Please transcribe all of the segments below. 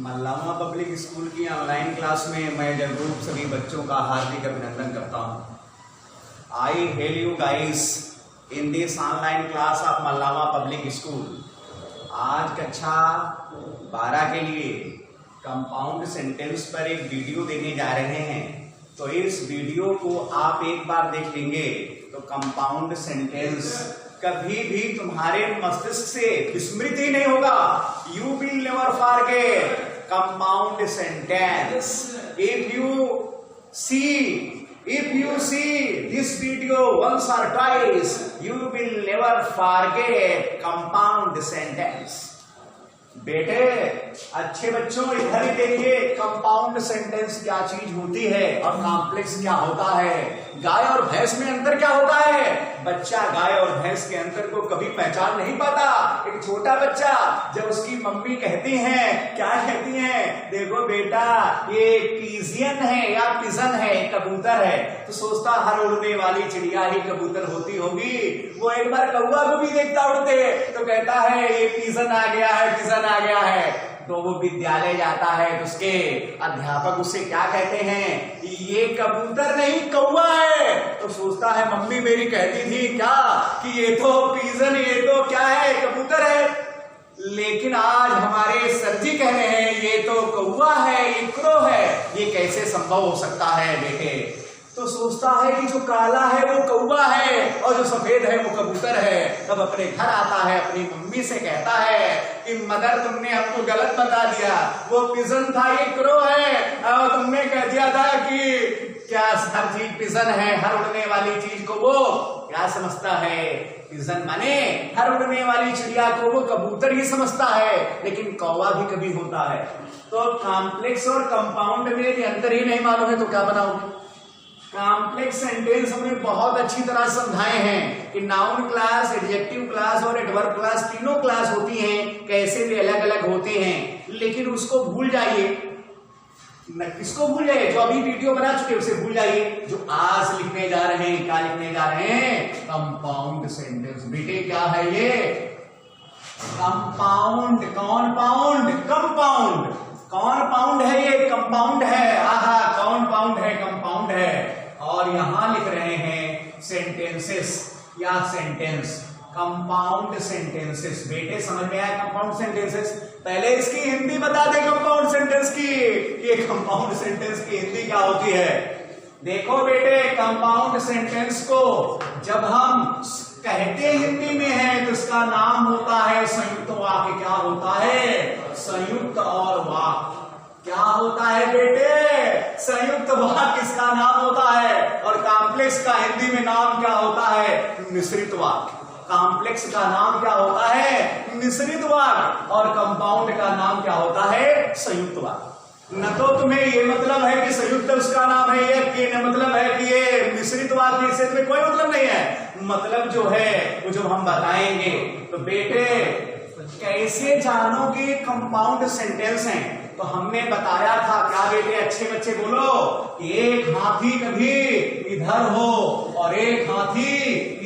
मल्लामा public school की online class में मैं जगरूप सभी बच्चों का हार्दिक अभिनंदन करता हूं। I hail you guys in this online class of Mallama public school. आज कक्षा 12 के लिए कंपाउंड सेंटेंस पर एक वीडियो देने जा रहे हैं। तो इस वीडियो को आप एक बार देख लेंगे तो कंपाउंड सेंटेंस कभी भी तुम्हारे मस्तिष्क से विस्मृत ही नहीं होगा। You will never forget compound sentence. If you see this video once or twice, you will never forget compound sentence। बेटे अच्छे बच्चों इधर ही देखिए, कंपाउंड सेंटेंस क्या चीज होती है और कॉम्प्लेक्स क्या होता है। गाय और भैंस में अंतर क्या होता है? बच्चा गाय और भैंस के अंतर को कभी पहचान नहीं पाता। एक छोटा बच्चा जब उसकी मम्मी कहती हैं, क्या कहती हैं, देखो बेटा ये पिजियन है या पिजन है, कबूतर है, तो सोचता हर उड़ने वाली चिड़िया ही कबूतर होती होगी। वो एक बार कौवा को भी देखता उड़ते तो कहता है ये पिजन आ गया है, पिजन आ गया है। तो वो विद्यालय जाता है तो उसके अध्यापक उसे क्या कहते हैं, ये कबूतर नहीं कौवा है। तो सोचता है मम्मी मेरी कहती थी क्या कि ये तो पिजन, ये तो क्या है, कबूतर है। लेकिन आज हमारे सर जी कह रहे हैं ये तो कौवा है, ये क्रो है। ये कैसे संभव हो सकता है बेटे? तो सोचता है कि जो काला है वो कौवा है और जो सफेद है वो कबूतर है। तब अपने घर आता है, अपनी मम्मी से कहता है कि मदर तुमने हमको गलत बता दिया, वो पिजन था ये क्रो है, और तुमने कह दिया था कि क्या हर चीज पिजन है, हर उड़ने वाली चीज को वो क्या समझता है, पिजन माने हर उड़ने वाली चिड़िया को वो कबूतर ही समझता है, लेकिन कौवा भी कभी होता है। तो कॉम्प्लेक्स और कंपाउंड में यदि अंतर ही नहीं मालूम है तो क्या बनाओगे? कॉम्प्लेक्स सेंटेंस हमने बहुत अच्छी तरह समझाए हैं कि नाउन क्लास, एडजेक्टिव क्लास और एडवर्ब क्लास तीनों क्लास होती हैं, कैसे वे अलग अलग होते हैं। लेकिन उसको भूल जाइए, किसको भूल जाइए? जो अभी वीडियो बना चुके उसे भूल जाइए। जो आज लिखने जा रहे हैं, क्या लिखने जा रहे हैं? Compound sentence. बेटे क्या है ये? कंपाउंड। कौन पाउंड? कंपाउंड। कौन पाउंड है? ये कंपाउंड है। आहा, कौन पाउंड है? कंपाउंड है। और यहां लिख रहे हैं सेंटेंसेस या सेंटेंस, कंपाउंड सेंटेंसेस। बेटे समझ में आया कंपाउंड सेंटेंसेस? पहले इसकी हिंदी बता दे कंपाउंड सेंटेंस की। ये कंपाउंड सेंटेंस की हिंदी क्या होती है? देखो बेटे, कंपाउंड सेंटेंस को जब हम कहते हिंदी में है तो इसका नाम होता है संयुक्त वाक्य। क्या होता है? संयुक्त और वाक्य। क्या होता है बेटे? संयुक्त वाक्य इसका नाम होता है। और कॉम्प्लेक्स का हिंदी में नाम क्या होता है? मिश्रित वाक्य। कॉम्प्लेक्स का नाम क्या होता है? मिश्रित वाक्य। और कंपाउंड का नाम क्या होता है? संयुक्त वाक्य। न तो तुम्हें ये मतलब है कि संयुक्त उसका नाम है, ये न मतलब है कि ये मिश्रित वाक्य, इससे तुम्हें कोई मतलब नहीं है। मतलब जो है वो जो हम बताएंगे। तो बेटे कैसे जानोगे कंपाउंड सेंटेंस हैं? तो हमने बताया था क्या बेटे, अच्छे बच्चे बोलो, कि एक हाथी कभी इधर हो और एक हाथी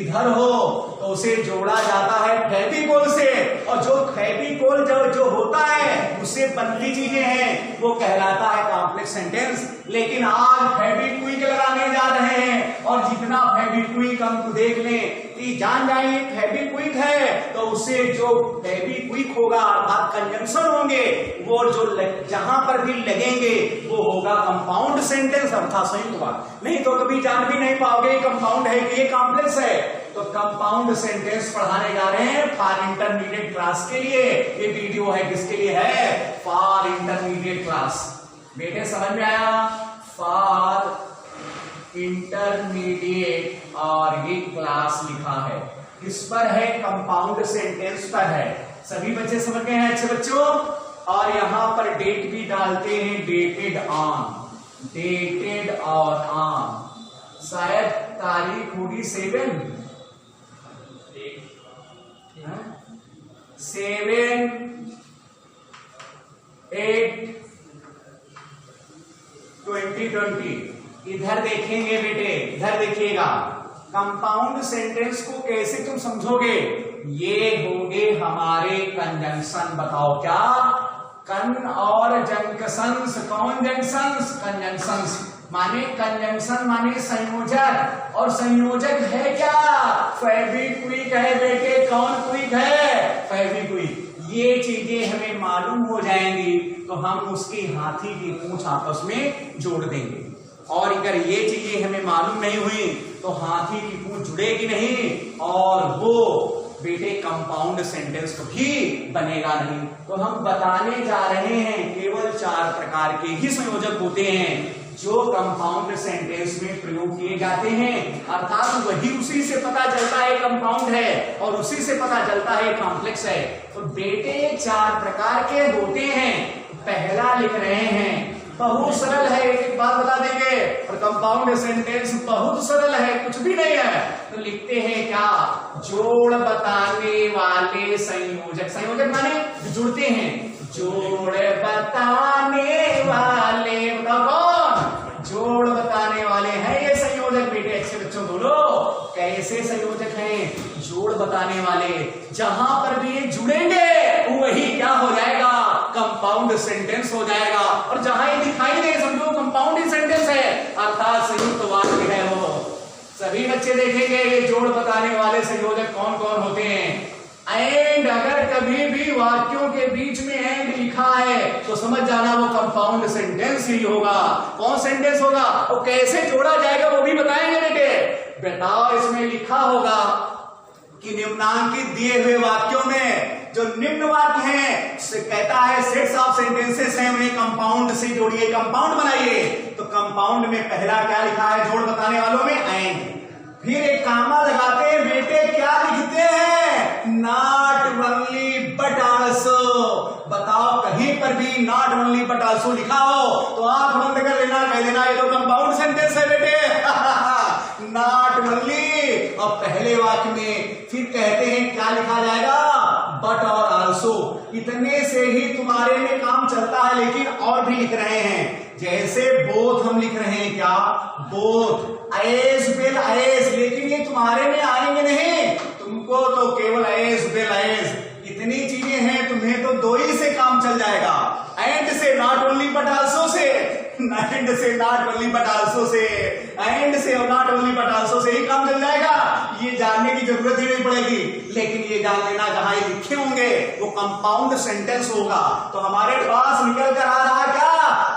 इधर हो तो उसे जोड़ा जाता है फेविकोल से। और जो फेविकोल जो होता है उससे बनती चीजें हैं वो कहलाता है कॉम्प्लेक्स सेंटेंस। लेकिन आज फेविक्विक लगाने जा रहे हैं और जितना फेविक्विक हम देख लें कि जान जाए फेविक्विक है तो उससे जो फेविक्विक होगा अर्थात कंजंक्शन होंगे वो जो जहां पर भी लगेंगे वो होगा कंपाउंड सेंटेंस अर्थात संयुक्त वाक्य। नहीं तो कभी जान भी नहीं पाओगे कंपाउंड है कि ये कॉम्प्लेक्स है। तो कंपाउंड सेंटेंस पढ़ाने जा रहे हैं फॉर इंटरमीडिएट क्लास के लिए। ये वीडियो है किसके लिए है? For intermediate class. बेटे समझ में आया? For intermediate. और ये क्लास लिखा है किस पर है? कंपाउंड सेंटेंस पर है। सभी बच्चे समझ गए हैं अच्छे बच्चों? और यहां पर डेट भी डालते हैं, डेटेड ऑन, डेटेड और ऑन। शायद तारीख होगी 7/8/2020। इधर देखेंगे बेटे, इधर देखिएगा। कंपाउंड सेंटेंस को कैसे तुम समझोगे? ये होंगे हमारे कंजंक्शन। बताओ क्या? कन और जंक्शंस, कौन जंक्शंस, कंजंक्शंस, माने कंजंक्शन माने संयोजक, और संयोजक है क्या, फेविक्विक है बेटे। कौन क्विक है, फेविक्विक। ये चीजें हमें मालूम हो जाएंगी तो हम उसकी हाथी की पूंछ आपस में जोड़ देंगे, और अगर ये चीजें हमें मालूम नहीं हुई तो हाथी की पूंछ जुड़ेगी नहीं और वो बेटे कंपाउंड सेंटेंस कभी बनेगा नहीं। तो हम बताने जा रहे हैं केवल 4 प्रकार के ही संयोजक होते हैं जो कंपाउंड सेंटेंस में प्रयोग किए जाते हैं, अर्थात वही उसी से पता चलता है कंपाउंड है और उसी से पता चलता है कॉम्प्लेक्स है। तो बेटे 4 प्रकार के होते हैं। पहला लिख रहे हैं, बहुत सरल है, एक बात बता देंगे, और कंपाउंड सेंटेंस बहुत सरल है, कुछ भी नहीं है। तो लिखते हैं क्या, जोड़ बताने वाले संयोजक। संयोजक माने जुड़ते हैं, जोड़ बताने वाले, बताओ कौन, जोड़ बताने वाले हैं ये संयोजक बेटे। अच्छे बच्चों बोलो, कैसे संयोजक हैं, जोड़ बताने वाले। जहां पर भी ये जुड़ेंगे वही क्या हो जाएगा, कंपाउंड सेंटेंस हो जाएगा, और जहां ये दिखाई दे समझो कंपाउंड सेंटेंस है, अर्थात संयुक्त वाक्य है वो। सभी बच्चे देखेंगे ये जोड़ बताने वाले संयोजक कौन कौन होते हैं। एंड, अगर कभी भी वाक्यों के बीच में एंड लिखा है तो समझ जाना वो कंपाउंड सेंटेंस ही होगा। कौन सेंटेंस होगा, वो कैसे जोड़ा जाएगा वो भी बताएंगे बेटे। बताओ, इसमें लिखा होगा कि निम्नांकित दिए हुए वाक्यों में जो निम्न वाक्य हैं से कहता है सेट्स ऑफ सेंटेंसेस हैं, उन्हें कंपाउंड से जोड़िए, कंपाउंड बनाइए। तो कंपाउंड में पहला क्या लिखा है जोड़ बताने वालों में, एंड। फिर एक कामा लगाते हैं बेटे, क्या लिखते हैं, नॉट ओनली बट आल्सो। बताओ, कहीं पर भी नॉट ओनली बट आल्सो लिखा हो तो आंख बंद कर लेना, कह देना ये तो कंपाउंड सेंटेंस है बेटे। नॉट ओनली, और पहले वाक्य में फिर कहते हैं क्या लिखा जाएगा, बट और आल्सो। इतने से ही तुम्हारे में काम चलता है, लेकिन और भी लिख रहे हैं, जैसे बोथ हम लिख रहे हैं, क्या बोथ, एज वेल एज, लेकिन ये तुम्हारे में आएंगे नहीं, तुमको तो केवल एज वेल एज, इतनी चीजें हैं, तुम्हें तो 2 ही से काम चल जाएगा, एंड से, not only but also say, and से not only but also say, and से और not only but also say ही काम चल जाएगा। ये जानने की जरूरत ही नहीं पड़ेगी, लेकिन ये जान लेना जहां ये लिखे होंगे वो कंपाउंड सेंटेंस होगा। तो हमारे पास निकल कर आ रहा क्या,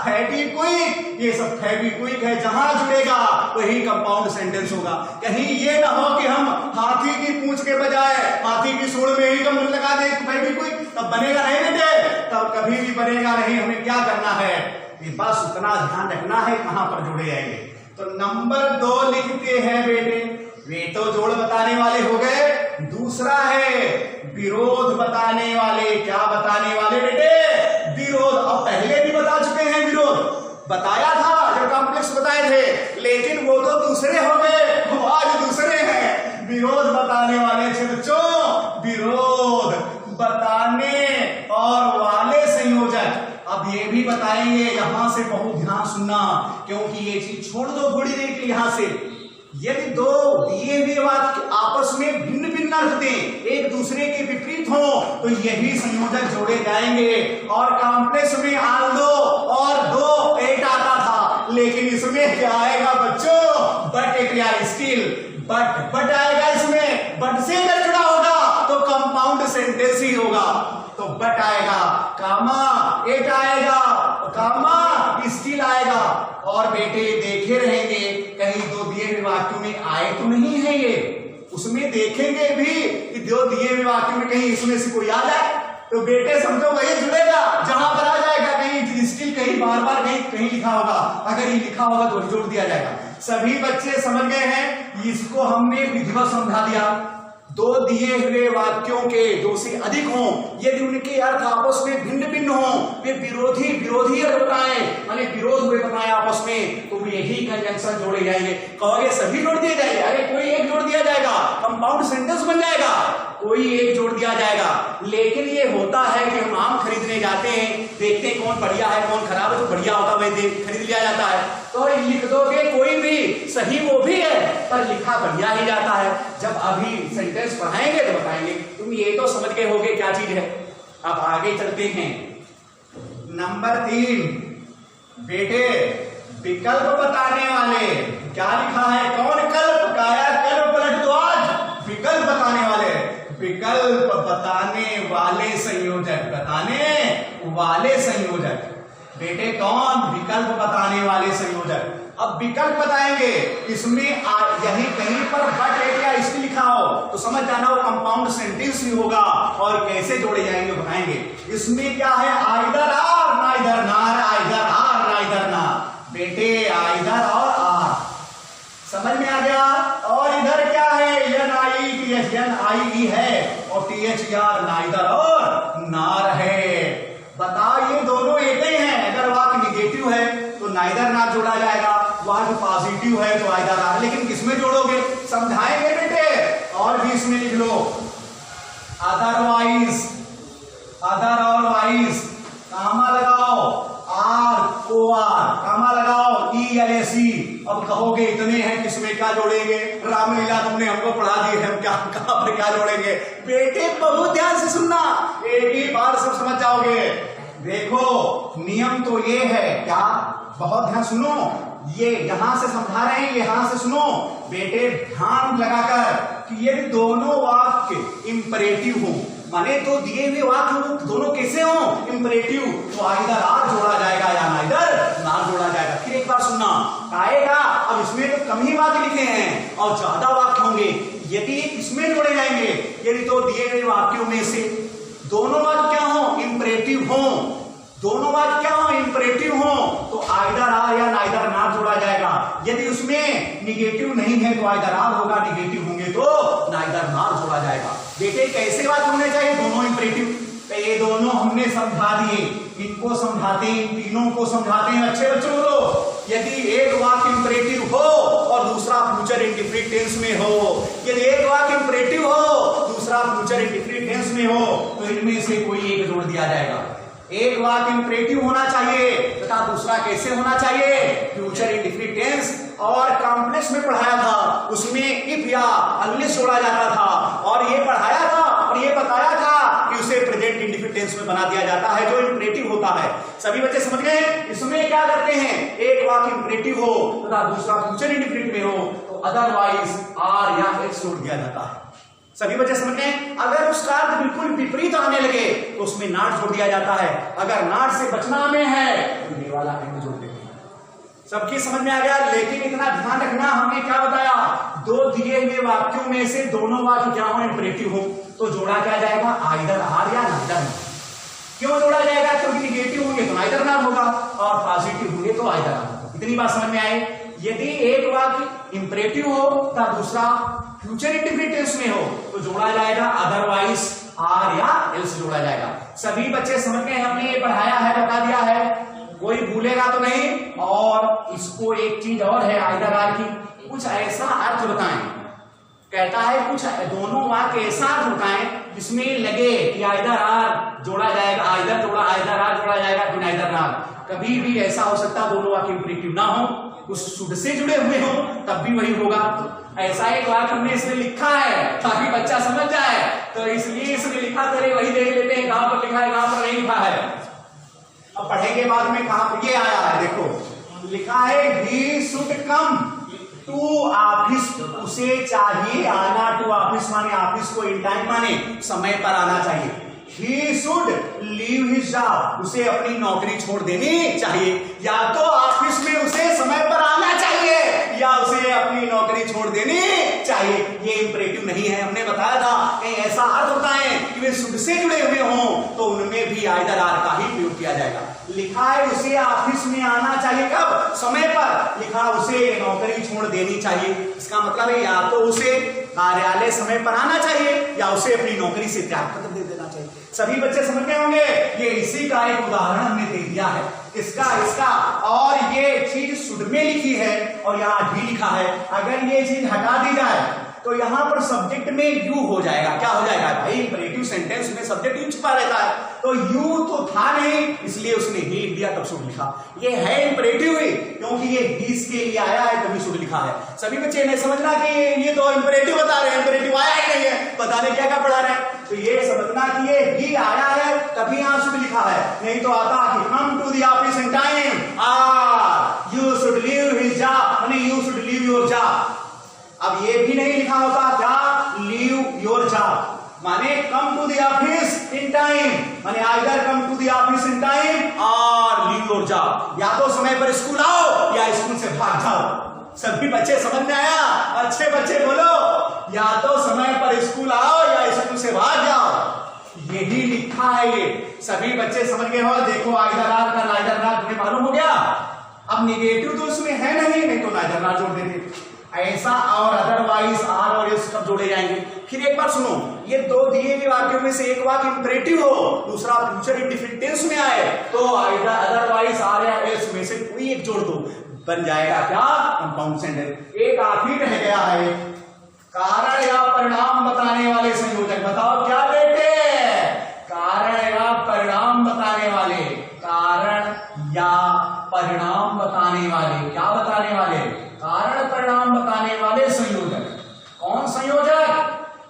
फेविक्विक। ये सब फेविक्विक है, जहां जुड़ेगा वही कंपाउंड सेंटेंस होगा। कहीं ये ना हो कि हम हाथी की पूंछ के बजाय हाथी की सूंड में ही कमर लगा दे फेविक्विक, तब बनेगा नहीं बेटे, तब कभी भी बनेगा नहीं। हमें क्या करना है, बस उतना ध्यान रखना है कहां पर जुड़े जाएंगे। तो नंबर 2 लिखते हैं बेटे, वे तो जोड़ बताने वाले हो गए। दूसरा है विरोध बताने वाले। क्या बताने वाले बेटे, विरोध। अब पहले भी बता चुके हैं, विरोध बताया था जब कॉम्प्लेक्स बताए थे, लेकिन वो तो दूसरे हो गए, वो आज दूसरे हैं। विरोध बताने वाले अच्छे बच्चों, विरोध बताने और वाले संयोजक। अब ये भी बताएंगे, यहां से बहुत ध्यान सुनना, क्योंकि ये चीज छोड़ दो थोड़ी देर के यहां से। यदि 2 दिए हुए वाक्य आपस में भिन्न भिन्न अर्थ दें, एक दूसरे के विपरीत हो, तो यही संयोजक जोड़े जाएंगे। और कॉम्प्लेक्स में आल 2 और 2 8 आता था, लेकिन इसमें क्या आएगा बच्चों, बट एक स्टिल बट आएगा इसमें। बट से अगर जुड़ा होगा तो कंपाउंड सेंटेंस ही होगा। तो बट आएगा, कामा, एट आएगा, कामा, स्टिल आएगा। और बेटे देखे रहेंगे कहीं 2 दिए हुए वाक्यों में आए तो नहीं है ये, उसमें देखेंगे भी कि 2 दिए हुए वाक्यों में कहीं इसमें से कोई आ जाए, तो बेटे समझो वही जुड़ेगा जहां पर आ जाएगा। कहीं स्टिल, कहीं बार बार, कहीं लिखा होगा, अगर ये लिखा होगा तो जोड़ दिया जाएगा। सभी बच्चे समझ गए हैं, इसको हमने विधिवत समझा दिया। 2 दिए हुए वाक्यों के 2 से अधिक हों, यदि उनके अर्थ आपस में भिन्न भिन्न हों, वे विरोधी अर्थ बताए, माने विरोध हुए बताए आपस में, तो यही कंजंक्शन जोड़े जाएंगे। कहोगे सभी जोड़ दिए जाएंगे, अरे कोई एक जोड़ दिया जाएगा, कंपाउंड सेंटेंस बन जाएगा, कोई एक जोड़ दिया जाएगा। लेकिन ये होता है कि हम आम खरीदने जाते हैं, देखते हैं कौन बढ़िया है कौन खराब है, जो बढ़िया होता है वही खरीद लिया जाता है। तो लिख दोगे कोई भी सही वो भी है, पर लिखा बढ़िया ही जाता है। जब अभी सेंटेंस पढ़ाएंगे तो बताएंगे। तुम ये तो समझ गए होगे क्या चीज है। अब आगे चलते हैं। नंबर 3 बेटे विकल्प बताने वाले, क्या लिखा है, कौन कल्प काया कल्प पलट दो आज, विकल्प बताने वाले, विकल्प बताने वाले संयोजक, बताने वाले संयोजक, बेटे कौन, विकल्प बताने वाले संयोजक। अब विकल्प बताएंगे, इसमें यही कहीं पर बट एक या इसकी लिखा हो तो समझ जाना वो कंपाउंड सेंटेंस ही होगा, और कैसे जोड़े जाएंगे बताएंगे। इसमें क्या है, आइदर आर नाइदर नार, आइदर आर नाइदर नार, बेटे आइदर और आर, समझ में आ गया। और इधर क्या है, N I T H, N I E है और टी एच आर, नाइदर और नार है। बताओ ये दोनों एक ही हैं, अगर वाक्य निगेटिव है तो नाइदर नार जोड़ा जाएगा, वाक्य पॉजिटिव है तो आइदर आर, लेकिन किसमें जोड़ोगे, समझाएंगे बेटे। और भी इसमें लिख लो, अदरवाइज, अदर और वाइज, कामा लगाओ, आर ओ आर, कामा लगाओ, ई एल ए सी। अब कहोगे इतने हैं किसमें क्या जोड़ेंगे, रामलीला तुमने हमको पढ़ा दी है, हम क्या कहां पर क्या जोड़ेंगे, बेटे बहुत ध्यान से सुनना, एक ही बार सब समझ जाओगे। देखो नियम तो ये है, क्या, बहुत ध्यान सुनो, ये यहां से समझा रहे हैं, यहां से सुनो बेटे ध्यान लगाकर कि ये दोनों वाक्य इंपरेटिव हो, माने तो दिए हुए वाक्य दोनों कैसे हो, इंपरेटिव, तो आइदर आर जोड़ा जाएगा या नाइदर नार जोड़ा जाएगा। फिर एक बार सुनना आएगा, अब इसमें तो कम ही वाक्य लिखे हैं और ज्यादा वाक्य होंगे, यदि इसमें जोड़े जाएंगे, यदि तो दिए गए वाक्यों में से दोनों वाक्य क्या हो, इंपरेटिव हो, दोनों वाक्य क्या हो, इंपरेटिव हो, तो आइदर आर या नाइदर नार जोड़ा जाएगा। यदि उसमें निगेटिव नहीं है तो आइदर आर होगा, निगेटिव होंगे तो नाइदर नार जोड़ा जाएगा। बेटे कैसे वाक्य होने चाहिए, दोनों इंपरेटिव, तो ये दोनों हमने समझा दिए, इनको समझाते हैं, इन तीनों को समझाते हैं। अच्छे बच्चों बोलो, यदि एक वाक्य इंपरेटिव हो और दूसरा फ्यूचर इंडेफिनिट टेंस में हो, यदि एक वाक्य इंपरेटिव हो दूसरा फ्यूचर इंडेफिनिट टेंस में हो, तो इनमें से कोई एक जोड़ दिया जाएगा। एक वाक्य इंपरेटिव होना चाहिए तथा दूसरा कैसे होना चाहिए, फ्यूचर इंडेफिनिट टेंस, और कॉम्प्लेक्स में पढ़ाया था उसमें इफ या अनलेस जोड़ा जाता था, और ये पढ़ाया था और ये बताया था कि उसे प्रेजेंट इंडेफिनिट टेंस में बना दिया जाता है जो इंपरेटिव होता है। सभी बच्चे समझ गए, इसमें क्या करते हैं, एक वाक्य इंपरेटिव हो तथा दूसरा फ्यूचर इंडेफिनिट में हो तो अदरवाइज आर या एक्स जोड़ दिया जाता है। सभी बच्चे समझ गए, अगर उसका अर्थ बिल्कुल विपरीत आने लगे तो उसमें नाट जोड़ दिया जाता है, अगर नाट से बचना में है तो ये वाला एंड जोड़ देते हैं। सबकी समझ में आ गया, लेकिन इतना ध्यान रखना, हमने क्या बताया, दो दिए हुए वाक्यों में से दोनों वाक्य क्या हो, इंपरेटिव हो, तो जोड़ा क्या जाएगा, आइदर आर या नाइदर नार। क्यों जोड़ा जाएगा, क्योंकि निगेटिव होंगे तो नाइदर नार होगा और पॉजिटिव होंगे तो आइदर आर होगा। इतनी बात समझ में आए। यदि एक वाक्य इंपरेटिव हो तथा दूसरा फ्यूचर इंडेफिनिट टेंस में हो तो जोड़ा जाएगा अदरवाइज आर या एल्स जोड़ा जाएगा। सभी बच्चे समझ गए, हमने ये पढ़ाया है, बता दिया है, कोई भूलेगा तो नहीं। और इसको एक चीज और है आइदर आर की, कुछ ऐसा अर्थ बताएं, कहता है कुछ दोनों वाक्य ऐसा अर्थ बताएं जिसमें लगे कि आइदर आर जोड़ा जाएगा, आइदर जोड़ा आइदर आर जोड़ा जाएगा कि नाइदर नार। कभी भी ऐसा हो सकता है दोनों वाक्य इंपरेटिव ना हो, उस शुड से जुड़े हुए हो, तब भी वही होगा। ऐसा एक वाक्य हमने इसमें लिखा है ताकि बच्चा समझ जाए, तो इसलिए इसमें लिखा, तो वही देख लेते हैं कहां पर लिखा है कहां पर नहीं लिखा है। अब पढ़ेंगे बाद में कहां पर ये आया है, देखो लिखा है he should come to office, उसे चाहिए आना टू ऑफिस, माने ऑफिस को इन टाइम, माने समय पर आना चाहिए। He should leave his job, उसे अपनी नौकरी छोड़ देनी चाहिए। या तो ऑफिस में उसे समय पर आना चाहिए या उसे अपनी नौकरी छोड़ देनी चाहिए। ये इंपरेटिव नहीं है, हमने बताया था कहीं ऐसा अर्थ होता है कि वे शुड से जुड़े हुए हों तो उनमें भी आइदर आर का ही प्रयोग किया जाएगा। लिखा है उसे ऑफिस में आना चाहिए, कब, समय पर, लिखा उसे नौकरी छोड़ देनी चाहिए। इसका मतलब है या तो उसे कार्यालय समय पर आना चाहिए या उसे अपनी नौकरी से त्याग पत्र दे देना चाहिए। सभी बच्चे समझ गए होंगे, ये इसी का एक उदाहरण हमने दे दिया है, इसका और ये चीज शुड में लिखी है और यहाँ भी लिखा है। अगर ये चीज हटा दी जाए तो यहाँ पर सब्जेक्ट में यू हो जाएगा। क्या हो जाएगा भाई, इंपरेटिव सेंटेंस में सब्जेक्ट यू छुपा रहता है, तो यू तो था नहीं इसलिए उसने ही लिख दिया, तब शुड लिखा। ये है इंपरेटिव ही, क्योंकि ये बीस के लिए आया है तभी शुड लिखा है। सभी बच्चे नहीं समझना कि ये तो इंपरेटिव बता रहे हैं, इंपरेटिव आया ही नहीं है, पता नहीं क्या क्या पढ़ा रहे हैं। तो ये समझना कि ये ही आया है तभी यहां शुड लिखा है, नहीं तो आता कि come to the office in time और you should leave his job, यानी you should leave your job. अब ये भी नहीं लिखा होता क्या, लीव योर जॉब माने come to the office in time, माने either come to the office in time और लीव योर जॉब, या तो समय पर स्कूल आओ या स्कूल से भाग जाओ। सभी बच्चे समझ में आया? अच्छे बच्चे बोलो, या तो समय पर स्कूल आओ या स्कूल से भाग जाओ, यही लिखा है ये। सभी बच्चे समझ गए हो? देखो आइदर आर का नाइदर नॉट तुम्हें मालूम हो गया। अब निगेटिव तो उसमें है नहीं तो नाइदर नॉट जोड़ देते, ऐसा और अदरवाइज आर और एस कब जोड़े जाएंगे। फिर एक बार सुनो, ये दो दिए गए वाक्यों में से एक वाक्य इंपरेटिव हो, दूसरा फ्यूचर इंडेफिनिट टेंस में आए, तो आइदर अदरवाइज आर या एस में से कोई एक जोड़ दो, बन जाएगा क्या, कंपाउंड सेंटेंस। एक आखिरी रह गया है, कारण या परिणाम बताने वाले संयोजक। बताओ क्या बेटे, कारण या परिणाम बताने वाले, कारण या परिणाम बताने वाले, क्या बताने वाले, कारण परिणाम बताने वाले संयोजक। कौन संयोजक,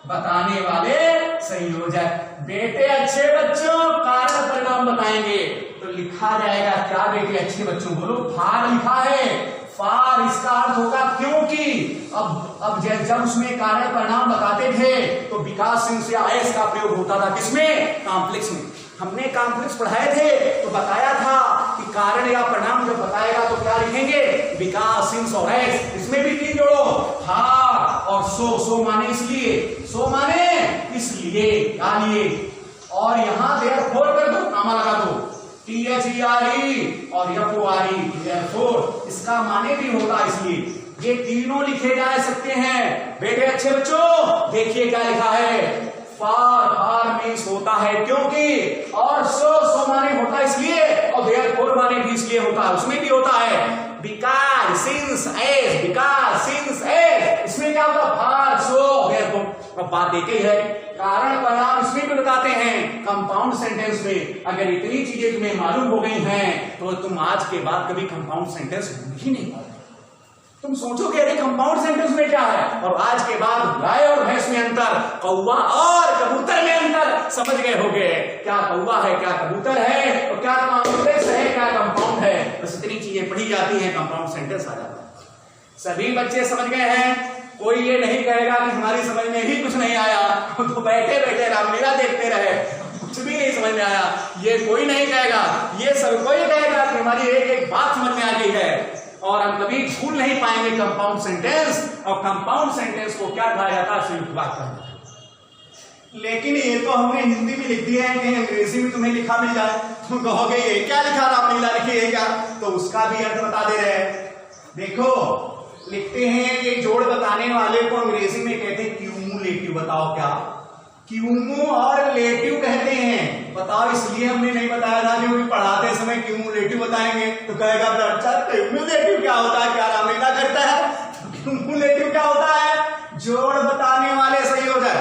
बताने वाले संयोजक। बेटे अच्छे बच्चों कारण परिणाम बताएंगे तो लिखा जाएगा क्या बेटे, अच्छे बच्चों बोलो, फार लिखा है। फार इसका अर्थ होगा क्योंकि। अब जब उसमें कारण परिणाम बताते थे तो विकास सिंह से एस का प्रयोग होता था, किसमें, कॉम्प्लेक्स में। हमने कॉम्प्लेक्स पढ़ाए थे तो बताया था कि कारण या परिणाम जब बताएगा तो क्या लिखेंगे, विकास सिंह और एस। इसमें भी तीन जोड़ो, फार और सो माने इसलिए, सो माने इसलिए, क्या लिए, और यहां देयरफॉर कर दो, नामा लगा दो, THERE और FORE, देयरफॉर इसका माने भी होगा इसलिए। ये तीनों लिखे जा सकते हैं बेटे अच्छे बच्चों। देखिए क्या लिखा है, फार मीन्स होता है क्योंकि, और सो माने होता इसलिए, और देयरफॉर माने भी इसलिए होता है, उसमें भी होता है because since as, because since as, इसमें क्या होता, फार सो देयरफॉर। अब बात देखे है, कारण परिणाम इसमें भी बताते हैं कंपाउंड सेंटेंस में। अगर इतनी चीजें तुम्हें मालूम हो गई हैं तो तुम आज के बाद कभी कंपाउंड सेंटेंस ही नहीं पाओगे। तुम सोचोगे अरे कंपाउंड सेंटेंस में क्या है, और आज के बाद गाय और भैंस में अंतर, कौवा और कबूतर में अंतर समझ गए होगे। क्या कौवा है, क्या कबूतर है, और क्या कॉम्प्लेक्स है, क्या कंपाउंड है। बस इतनी चीजें पढ़ी जाती हैं, कंपाउंड सेंटेंस आ जाता है। सभी बच्चे समझ गए हैं? कोई ये नहीं कहेगा कि हमारी समझ में ही कुछ नहीं आया, तो बैठे बैठे रामलीला देखते रहे, कुछ भी नहीं समझ में आया, ये कोई नहीं कहेगा। ये सब कोई कहेगा कि हमारी एक एक बात समझ में आ गई है, और हम कभी भूल नहीं पाएंगे कंपाउंड सेंटेंस। और कंपाउंड सेंटेंस को क्या कहा जाता है, संयुक्त वाक्य। लेकिन ये तो हमने हिंदी में लिख दिया है, कहीं अंग्रेजी में तुम्हें लिखा मिल जाए तो कहोगे ये क्या लिखा, रामलीला लिखी है क्या, तो उसका भी अर्थ बता दे रहे हैं। देखो लिखते हैं, ये जोड़ बताने वाले को अंग्रेजी में कहते हैं क्यूमुलेटिव। बताओ क्या, क्यूमू और लेटिव कहते हैं। बताओ इसलिए हमने नहीं बताया था क्योंकि पढ़ाते समय क्यूमुलेटिव बताएंगे तो कहेगा अच्छा क्यूमुलेटिव क्या होता है, क्या रामलीला करता है। तो क्यूमुलेटिव क्या होता है, जोड़ बताने वाले संयोजक।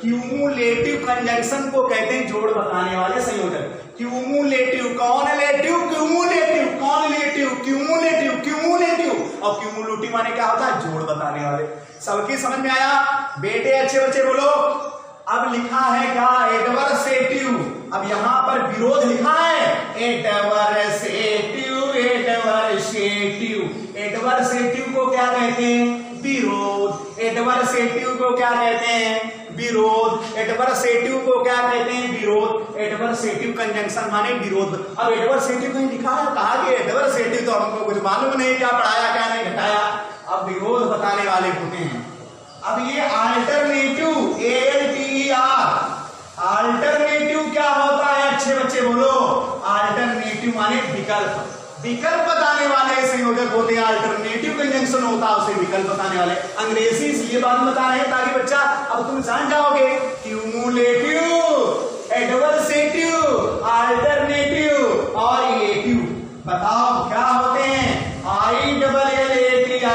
क्यूमुलेटिव कंजंक्शन को कहते हैं जोड़ बताने वाले संयोजक। क्यूमुलेटिव, कौन लेटिव, क्यूमुलेटिव, कौन लेटिव, क्यूमुलेटिव, क्यूमुलेटिव। और क्यूमुलेटिव माने क्या होता है, जोड़ बताने वाले। सबकी समझ में आया बेटे अच्छे बच्चे बोलो। अब लिखा है क्या, एडवर्सेटिव। अब यहां पर विरोध लिखा है, एडवर्सेटिव, एडवर्सेटिव। एडवर्सेटिव को क्या कहते हैं, विरोध। एडवर्सेटिव को क्या कहते हैं, विरोध। एडवर्सेटिव को क्या कहते हैं, विरोध। एडवर्सेटिव कंजंक्शन माने विरोध। अब एडवर्सेटिव कहीं लिखा है, कहा कि एडवर्सेटिव, तो हमको कुछ मालूम नहीं क्या पढ़ाया क्या नहीं घटाया। अब विरोध बताने वाले होते हैं। अब ये अल्टरनेटिव, ALTER, अल्टरनेटिव क्या होता है अच्छे बच्चे बोलो। अल्टरनेटिव माने विकल्प। विकल्प बताने वाले संयोजक होते हैं, अल्टरनेटिव कंजंक्शन होता है उसे विकल्प बताने वाले। अंग्रेजी इसलिए बाद में बता रहे हैं ताकि बच्चा अब तुम जान जाओगे। क्यूमुलेटिव, एडवर्सेटिव, अल्टरनेटिव और इलेटिव। बताओ क्या होते हैं, ILLATIV,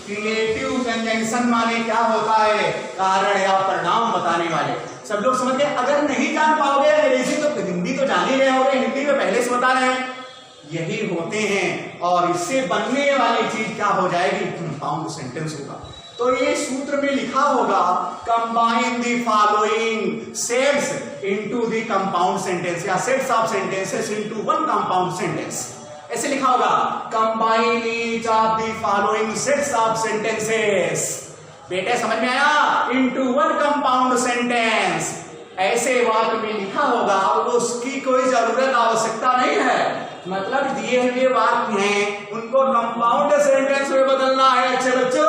रिलेटिव कंजंक्शन माने क्या होता है, कारण या परिणाम बताने वाले। सब लोग समझ गए। अगर नहीं जान पाओगे अंग्रेजी तो हिंदी तो जान ही रहे होगे, हिंदी में पहले से बता रहे हैं। यही होते हैं और इससे बनने वाली चीज क्या हो जाएगी, कंपाउंड सेंटेंस होगा। तो ये सूत्र में लिखा होगा combine the following sets into the compound sentence या sets of sentences into one compound sentence, ऐसे लिखा होगा combine each of the following sets of sentences. बेटे समझ में आया? इनटू वन कंपाउंड सेंटेंस, ऐसे वाक्य में लिखा होगा, उसकी कोई जरूरत आवश्यकता नहीं है। मतलब दिए हुए वाक्य हैं उनको कंपाउंड सेंटेंस में बदलना है। अच्छे बच्चों,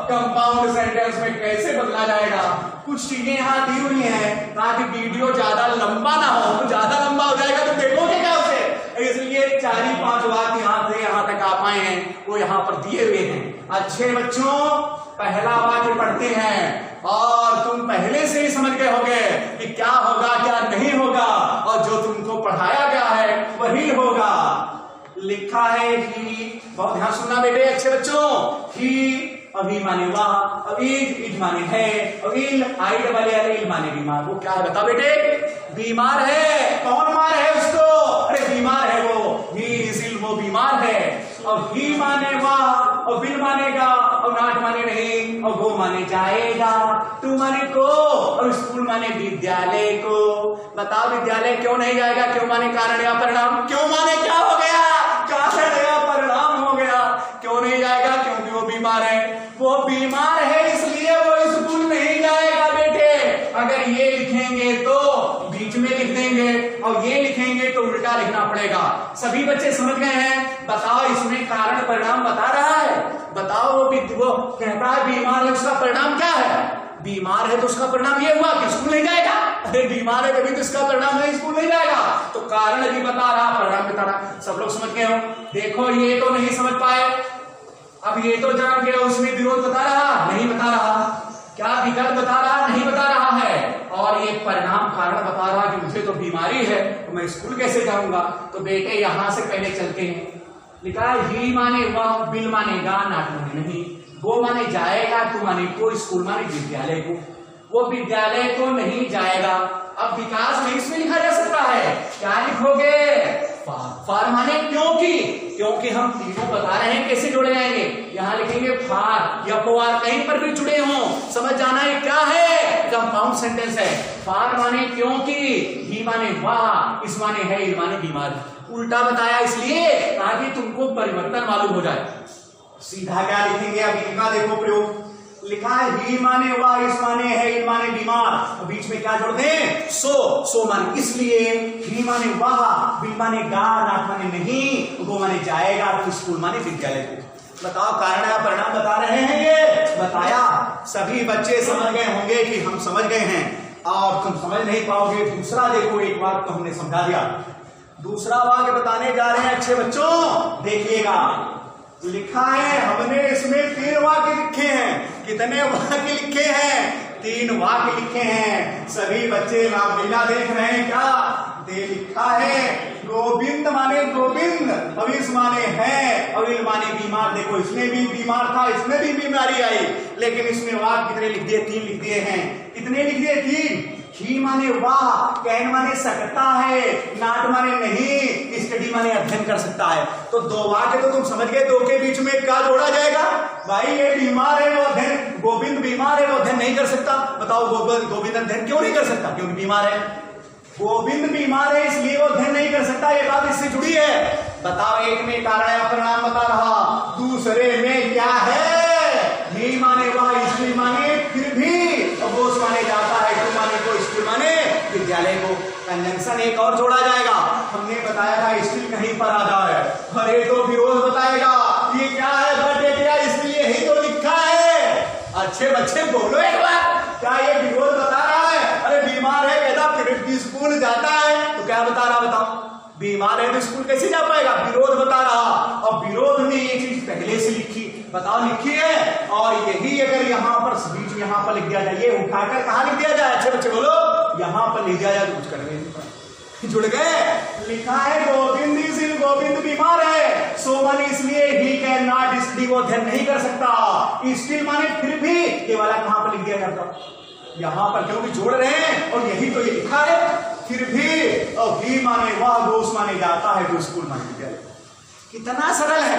कंपाउंड सेंटेंस में कैसे बदला जाएगा? कुछ चीजें यहाँ दी हुई हैं ताकि वीडियो ज्यादा लंबा ना हो, तो ज्यादा लंबा हो जाएगा तो देखोगे क्या उसे, इसलिए 4-5 वाक्य यहाँ से यहाँ तक आप आए हैं वो यहाँ पर दिए हुए हैं। अच्छे बच्चों, पहला वाक्य पढ़ते हैं और तुम पहले से ही समझ गए होंगे कि क्या होगा क्या नहीं होगा, और जो तुमको पढ़ाया गया है वही होगा। लिखा है कि, बहुत ध्यान सुनना बेटे अच्छे बच्चों, ही अभी माने वाह, अवीज इज माने है, अवील आइड वाले अलील माने बीमार। वो क्या है बता बेटे? बीमार है। कौन मार है उसको? अरे बीमार है वो, ही इजिल, वो बीमार है। और ही माने वाह, और बिल मानेगा, और नाट माने नहीं, और वो माने जाएगा, तू माने को, और स्कूल माने विद्यालय को। बताओ विद्यालय क्यों नहीं जाएगा? क्यों माने कारण या परिणाम, क्यों माने क्या हो गया? कारण या परिणाम हो गया। क्यों नहीं जाएगा? क्योंकि वो बीमार है। वो बीमार है इसलिए वो स्कूल नहीं जाएगा बेटे। अगर ये लिखेंगे तो बीच में लिख देंगे, और ये लिखेंगे तो उल्टा लिखना पड़ेगा। सभी बच्चे समझ गए हैं? बताओ इसमें कारण परिणाम बता रहा है। बताओ वो कहता है बीमार है, उसका परिणाम क्या है? बीमार है तो उसका परिणाम ये हुआ कि स्कूल नहीं जाएगा। अरे बीमार है तभी तो इसका परिणाम है स्कूल नहीं जाएगा। तो कारण भी बता रहा, परिणाम बता रहा। सब लोग समझ गए हो? देखो ये तो नहीं समझ पाए, अब ये तो जान गया उसमें विरोध बता रहा, नहीं बता रहा, क्या विकल्प बता रहा, नहीं बता रहा है, और ये परिणाम कारण बता रहा कि मुझे तो बीमारी है तो मैं स्कूल कैसे जाऊंगा। तो बेटे यहां से पहले चलते हैं। लिखा है ही माने वह, बिल मानेगा, नाट माने नहीं, वो माने जाएगा, तू माने को, स्कूल माने विद्यालय को। वो विद्यालय तो नहीं जाएगा। अब विकास नहीं इसमें लिखा जा सकता है, क्या लिखोगे? फार माने क्योंकि हम तीनों बता रहे हैं कैसे जोड़े जाएंगे। यहां लिखेंगे फार या पोआर, कहीं पर भी जुड़े हों समझ जाना है क्या है, कंपाउंड सेंटेंस है। फार माने क्योंकि, ही माने वाह, इस माने है, इल माने बीमार। उल्टा बताया इसलिए ताकि तुमको परिवर्तन मालूम हो जाए। सीधा क्या लिखेंगे? अब इनका देखो प्रयोग। लिखा है ही माने वाह, इस माने है, इल माने बीमार, बीच में क्या जोड़ दें? सो माने इसलिए, ही माने वाह, बिल माने गा, नाट माने नहीं, वो माने जाएगा, तो स्कूल माने विद्यालय को। बताओ कारण या परिणाम बता रहे हैं ये? बताया। सभी बच्चे समझ गए होंगे कि हम समझ गए हैं, और तुम समझ नहीं पाओगे। दूसरा देखो, एक बात तो हमने समझा दिया, दूसरा वाक्य बताने जा रहे हैं अच्छे बच्चों, देखिएगा। लिखा है हमने इसमें 3 वाक्य लिखे हैं। कितने वाक्य लिखे हैं? 3 वाक्य लिखे हैं। सभी बच्चे रामलीला देख रहे हैं क्या? दे लिखा है गोविंद माने गोविंद, अविस माने है, अविल माने बीमार। देखो इसमें भी बीमार था, इसमें भी बीमारी आई, लेकिन इसमें वाक्य कितने लिख दिए? 3 लिख दिए हैं। कितने लिख दिए? 3। ही माने वाह, कैन माने सकता है, नाट माने नहीं, स्टडी माने अध्ययन कर सकता है। तो 2 वाक्य तो तुम समझ गए, 2 के बीच में क्या जोड़ा जाएगा? भाई ये बीमार है वो अध्ययन, गोविंद बीमार है वो अध्ययन नहीं कर सकता। बताओ गोविंद अध्ययन क्यों नहीं कर सकता? क्योंकि बीमार है। गोविंद बीमार है इसलिए वो अध्ययन नहीं कर सकता, ये बात इससे जुड़ी है। बताओ एक में कारण या परिणाम बता रहा, दूसरे में क्या है? ही माने वाह, स्त्री माने फिर भी, वो माने जाता है, तू माने को, स्त्री माने विद्यालय को। कंजंक्शन एक और जोड़ा जाएगा। हमने बताया था स्त्री कहीं पर आ जाए, अरे तो विरोध बताएगा। ये क्या है? बर्थडे किया इसलिए ही तो लिखा है। अच्छे बच्चे बोलो एक बार, क्या ये विरोध बता रहा है? अरे बीमार है कहता फिर भी स्कूल जाता है, तो क्या बता रहा? बताओ बीमार है तो स्कूल कैसे जा पाएगा? विरोध बता रहा। और विरोध में ये चीज पहले से लिखी, बताओ लिखी है। और यही अगर यहाँ पर बीच में यहाँ पर लिख दिया जाए, ये उठाकर कहाँ लिख दिया जाए? अच्छे बच्चे बोलो, यहाँ पर लिख दिया जाए तो कुछ करने जुड़ गए। लिखा है गोविंद इज गोविंद बीमार है, सो माने इसलिए ही कैन नॉट स्टडी, वो अध्ययन नहीं कर सकता। स्टिल माने फिर भी, ये वाला कहां पर लिख दिया जाता? यहां पर, क्योंकि जोड़ रहे हैं और यही तो ये लिखा है। फिर भी, और ही माने वह, गोस माने जाता है, तो स्कूल माने विद्यालय। कितना सरल है।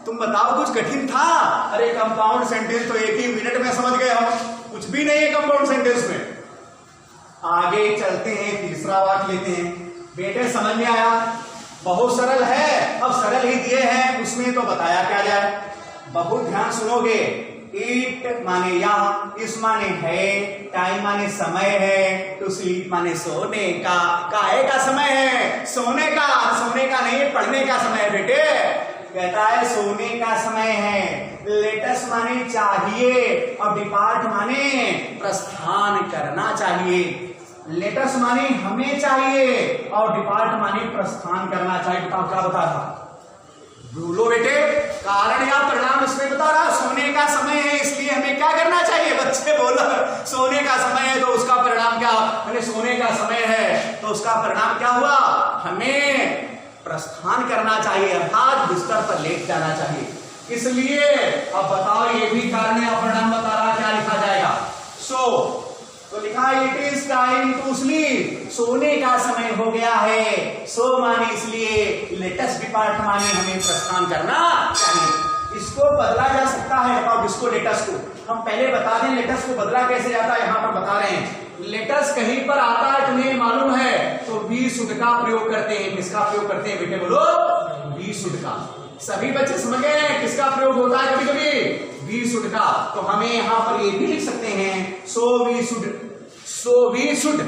तुम बताओ कुछ कठिन था? अरे कंपाउंड सेंटेंस तो एक ही मिनट में समझ गए हम, कुछ भी नहीं है कंपाउंड सेंटेंस में। आगे चलते हैं, तीसरा वाक्य लेते हैं। बेटे समझ में आया? बहुत सरल है, अब सरल ही दिए हैं, उसमें तो बताया क्या जाए। बहुत ध्यान सुनोगे। ईट माने यहाँ, इस माने है, टाइम माने समय है, टू स्लीप माने सोने का। काहे का समय है? सोने का। सोने का नहीं, पढ़ने का समय है बेटे। कहता है सोने का समय है। लेटस माने चाहिए और डिपार्ट माने प्रस्थान करना चाहिए। लेटस माने हमें चाहिए और डिपार्ट माने प्रस्थान करना चाहिए। बताओ क्या बता रहा? बोलो बेटे, कारण या परिणाम इसमें बता रहा। सोने का समय है इसलिए हमें क्या करना चाहिए? बच्चे बोलो, सोने का समय है तो उसका परिणाम क्या? मैंने सोने का समय है तो उसका परिणाम क्या हुआ? हमें प्रस्थान करना चाहिए, अर्थात बिस्तर पर लेट जाना चाहिए। इसलिए अब बताओ, ये भी कारण या परिणाम बता रहा, क्या लिखा जाएगा? सो तो लिखा it is time to sleep, सोने का समय हो गया है। सो माने इसलिए, लेटेस्ट डिपार्ट माने हमें प्रस्थान करना चाहिए। इसको बदला जा सकता है। बताओ किसको? लेटेस्ट को। हम पहले बता दें लेटेस्ट को बदला कैसे जाता है, यहां पर बता रहे हैं। लेटेस्ट कहीं पर आता है तुम्हें मालूम है तो बी शुड का प्रयोग करते हैं। किसका प्रयोग करते हैं बेटे? बोलो, बी शुड का। सभी बच्चे समझ गए हैं किसका प्रयोग होता है कभी कभी? बी शुड का। तो हमें यहां पर ये भी लिख सकते हैं, सो वी शुड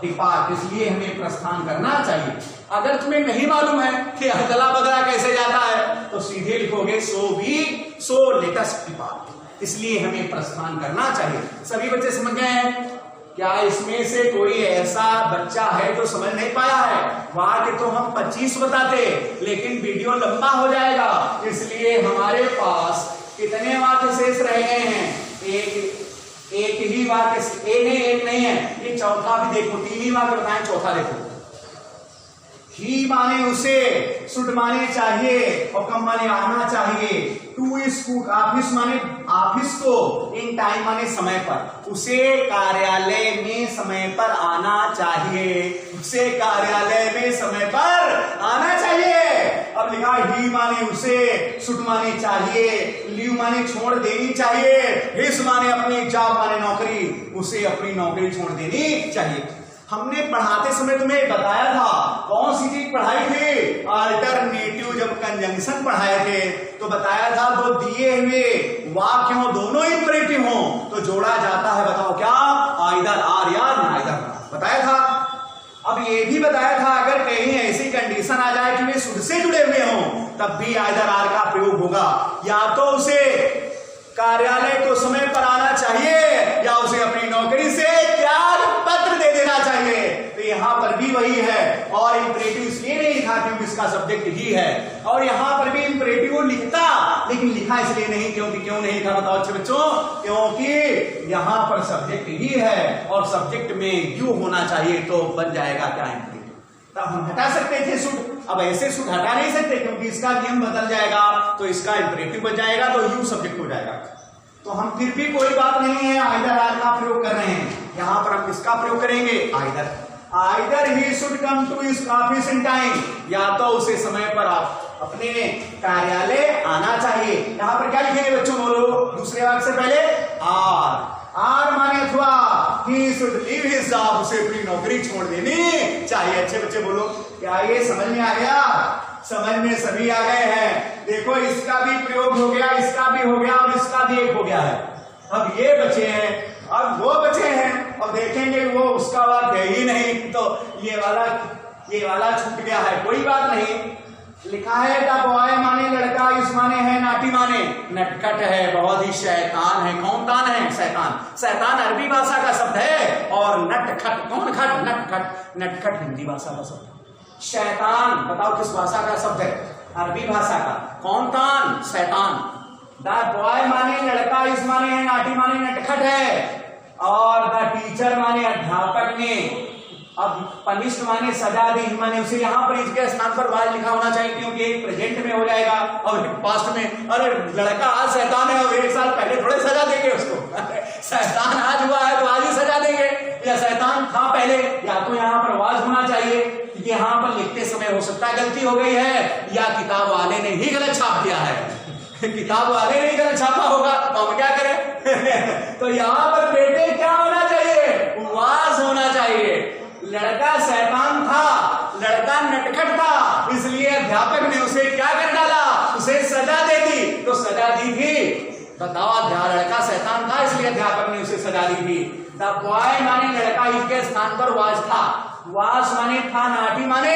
डिपार्ट, इसलिए हमें प्रस्थान करना चाहिए। अगर तुम्हें नहीं मालूम है कि अदला बदला कैसे जाता है तो सीधे लिखोगे सो लेटेस्ट डिपार्ट, इसलिए हमें प्रस्थान करना चाहिए। सभी बच्चे समझ गए हैं? क्या इसमें से कोई ऐसा बच्चा है जो समझ नहीं पाया है? वाक्य तो हम 25 बताते लेकिन वीडियो लंबा हो जाएगा, इसलिए हमारे पास कितने वाक्य शेष रह गए हैं? एक ही वाक्य, एक नहीं है, ये चौथा भी देखो। तीन ही वाक्य बताएं, चौथा देखो। ही माने उसे, शुड माने चाहिए और कम माने आना चाहिए। टू स्कूल, ऑफिस माने ऑफिस को, इन टाइम माने समय पर। उसे कार्यालय में समय पर आना चाहिए। उसे कार्यालय में समय पर आना चाहिए। अब लिखा ही माने उसे, शुड माने चाहिए, लीव माने छोड़ देनी चाहिए, हिस माने अपनी जॉब माने नौकरी, उसे अपनी नौकरी छोड़ देनी चाहिए। हमने पढ़ाते समय तुम्हें बताया था, कौन सी चीज पढ़ाई थी? अल्टरनेटिव। जब कंजंक्शन पढ़ाए थे तो बताया था दो दिए हुए वाक्य हो, दोनों इंपरेटिव हो तो जोड़ा जाता है। बताओ क्या? आइदर आर या नाइदर, बताया था। अब ये भी बताया था अगर कहीं ऐसी कंडीशन आ जाए कि वे शुड से जुड़े हुए हों तब भी आइदर आर का प्रयोग होगा। या तो उसे कार्यालय को समय पर आना चाहिए या उसे अपनी नौकरी से त्याग पत्र दे देना चाहिए। तो यहां पर भी वही है। और इंपरेटिव इसलिए नहीं लिखा क्योंकि इसका सब्जेक्ट ही है, और यहां पर भी इंपरेटिव लिखता, लेकिन लिखा इसलिए नहीं क्योंकि, क्यों नहीं लिखा बताओ अच्छे बच्चों? क्योंकि यहां पर सब्जेक्ट ही है और सब्जेक्ट में यू होना चाहिए तो बन जाएगा क्या? इंपरेटिव। तब हम हटा सकते थे शुड, अब ऐसे शुड हटा नहीं सकते क्योंकि इसका नियम बदल जाएगा तो इसका इंपरेटिव बन जाएगा तो यू सब्जेक्ट हो जाएगा। तो हम फिर भी कोई बात नहीं है, आइदर आर का प्रयोग कर रहे हैं। यहां पर हम किसका प्रयोग करेंगे? Either he should come to his office in time, या तो उसे समय पर अपने कार्यालय आना चाहिए। यहां पर क्या लिखेंगे बच्चों? बोलो दूसरे वाक्य से पहले आर माने अथवा, he should leave his job, उसे अपनी नौकरी छोड़ देनी चाहिए। अच्छे बच्चे बोलो, क्या ये समझ में आ गया? समझ में सभी आ गए हैं। देखो इसका भी प्रयोग हो गया, इसका भी हो गया और इसका भी एक हो गया है। अब ये बचे हैं, अब वो बचे हैं, और देखेंगे वो उसका वाक्य ही नहीं तो ये वाला छूट गया है। कोई बात नहीं, लिखा है द बॉय माने लड़का, इस माने है नाटी माने नटखट है, बहुत ही शैतान है। कौन तान है? शैतान। शैतान अरबी भाषा का शब्द है और नटखट, कौन खट? नटखट। नटखट हिंदी भाषा का शब्द। शैतान बताओ किस भाषा का शब्द है? अरबी भाषा का। कौन तान? शैतान। द बॉय माने लड़का, इस माने है नाटी माने नटखट है, और द टीचर माने अध्यापक ने, अब पनिष्ड माने सजा दी माने उसे, यहां पर इसके स्थान पर वाज लिखा होना चाहिए क्योंकि एक प्रेजेंट में हो जाएगा और पास्ट में। अरे लड़का आज शैतान है और 1 साल पहले थोड़े सजा देंगे उसको। शैतान आज हुआ है तो आज ही सजा देंगे, या शैतान था पहले, या तो यहां पर वाज होना चाहिए। यहाँ पर लिखते समय हो सकता है गलती हो गई है या किताब वाले ने ही गलत छाप दिया है। किताब वाले नहीं गलत छापा होगा तो हम क्या करें? तो यहाँ पर बेटे क्या होना चाहिए? वास होना चाहिए। लड़का शैतान था, लड़का नटखट था, इसलिए अध्यापक ने उसे क्या कर डाला? उसे सजा दे दी। तो सजा दी थी, बताओ, लड़का शैतान था इसलिए अध्यापक ने उसे सजा दी थी। द बॉय माने लड़का, इसके स्थान पर वाज था। वास माने था, नाटी माने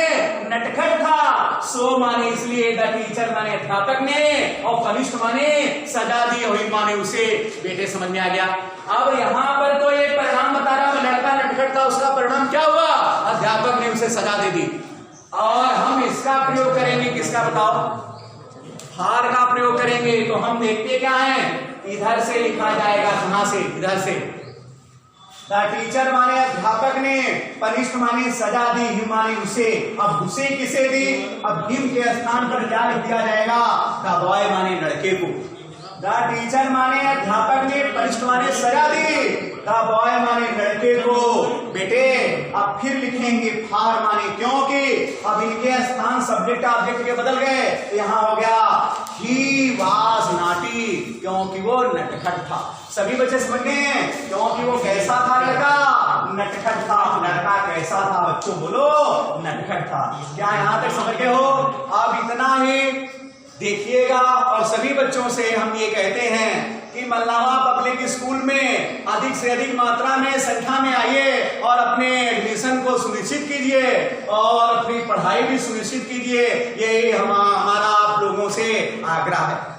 नटखट था, सो माने इसलिए द टीचर माने अध्यापक ने, और कनिष्ठ माने सजा दी हुई माने उसे। बेटे समझ में आ गया? अब यहाँ पर तो एक परिणाम बता रहा है, लड़का नटखट था, उसका परिणाम क्या हुआ? अध्यापक ने उसे सजा दे दी। और हम इसका प्रयोग करेंगे, किसका बताओ? हार का प्रयोग करेंगे। तो हम देखते क्या है, इधर से लिखा जाएगा, कहां से? इधर से। द टीचर माने अध्यापक ने, कनिष्ठ माने सजा दी, हिम माने उसे। अब उसे किसे दी? अब हिम के स्थान पर क्या लिख दिया जाएगा? द बॉय माने लड़के को। द टीचर माने अध्यापक ने, कनिष्ठ माने सजा दी, द बॉय माने लड़के को। बेटे अब फिर लिखेंगे फार माने, क्योंकि अब इनके स्थान सब्जेक्ट ऑब्जेक्ट के बदल गए। यहाँ हो गया ही वाज नॉटी, क्योंकि वो नटखट था। सभी बच्चे समझ गए हैं? क्योंकि वो कैसा था? लड़का नटखट था। लड़का कैसा था बच्चों? बोलो, नटखट था। क्या यहाँ तक समझ गए हो? अब इतना ही देखिएगा। और सभी बच्चों से हम ये कहते हैं कि मल्लावा पब्लिक स्कूल में अधिक से अधिक मात्रा में संख्या में आइए और अपने एडमिशन को सुनिश्चित कीजिए और अपनी पढ़ाई भी सुनिश्चित कीजिए। यही हमारा आप लोगों से आग्रह है।